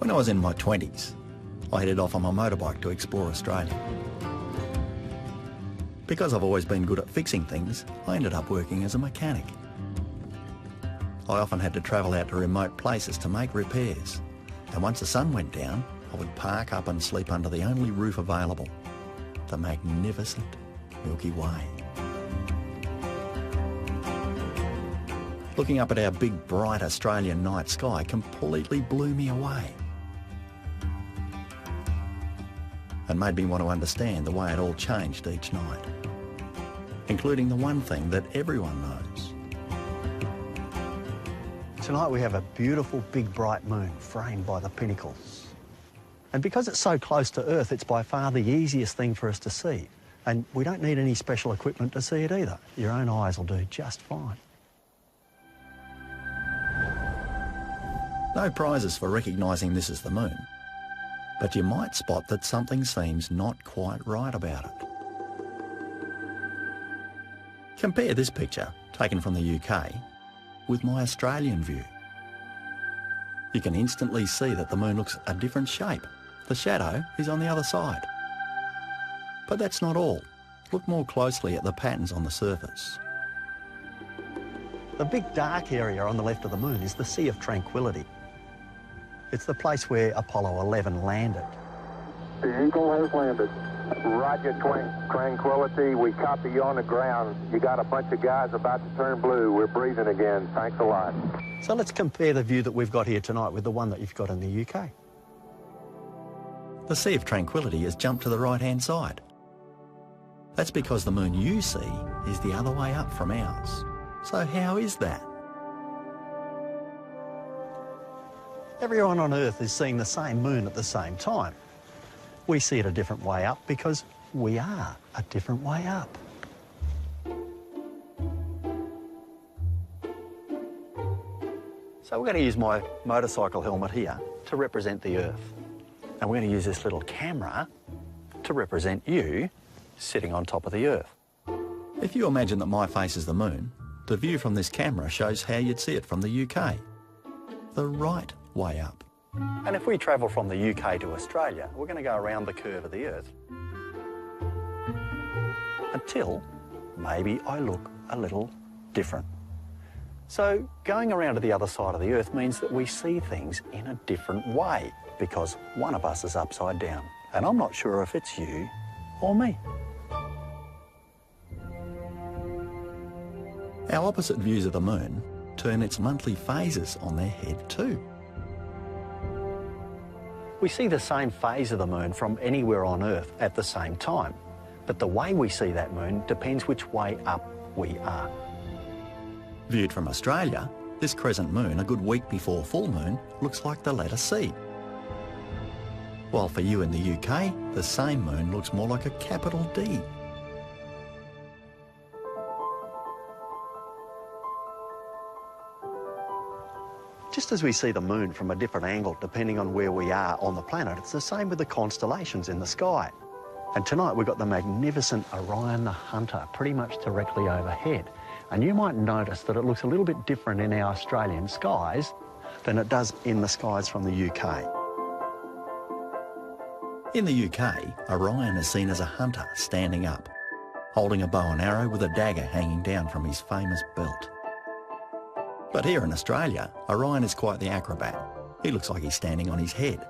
When I was in my 20s, I headed off on my motorbike to explore Australia. Because I've always been good at fixing things, I ended up working as a mechanic. I often had to travel out to remote places to make repairs, and once the sun went down, I would park up and sleep under the only roof available, the magnificent Milky Way. Looking up at our big, bright Australian night sky completely blew me away and made me want to understand the way it all changed each night, including the one thing that everyone knows. Tonight we have a beautiful big bright moon framed by the pinnacles. And because it's so close to Earth, it's by far the easiest thing for us to see. And we don't need any special equipment to see it either. Your own eyes will do just fine. No prizes for recognising this as the moon, but you might spot that something seems not quite right about it. Compare this picture, taken from the UK, with my Australian view. You can instantly see that the moon looks a different shape. The shadow is on the other side. But that's not all. Look more closely at the patterns on the surface. The big dark area on the left of the moon is the Sea of Tranquility. It's the place where Apollo 11 landed. The Eagle has landed. Roger, Tranquility. We copy you on the ground. You got a bunch of guys about to turn blue. We're breathing again. Thanks a lot. So let's compare the view that we've got here tonight with the one that you've got in the UK. The Sea of Tranquility has jumped to the right-hand side. That's because the moon you see is the other way up from ours. So how is that? Everyone on Earth is seeing the same moon at the same time. We see it a different way up because we are a different way up. So we're going to use my motorcycle helmet here to represent the Earth. And we're going to use this little camera to represent you sitting on top of the Earth. If you imagine that my face is the moon, the view from this camera shows how you'd see it from the UK. The right way up. And if we travel from the UK to Australia, we're going to go around the curve of the Earth until maybe I look a little different. So going around to the other side of the Earth means that we see things in a different way because one of us is upside down. And I'm not sure if it's you or me. Our opposite views of the moon turn its monthly phases on their head too. We see the same phase of the moon from anywhere on Earth at the same time, but the way we see that moon depends which way up we are. Viewed from Australia, this crescent moon a good week before full moon looks like the letter C. While for you in the UK, the same moon looks more like a capital D. Just as we see the moon from a different angle depending on where we are on the planet, it's the same with the constellations in the sky. And tonight we've got the magnificent Orion the Hunter pretty much directly overhead. And you might notice that it looks a little bit different in our Australian skies than it does in the skies from the UK. In the UK, Orion is seen as a hunter standing up, holding a bow and arrow with a dagger hanging down from his famous belt. But here in Australia, Orion is quite the acrobat. He looks like he's standing on his head.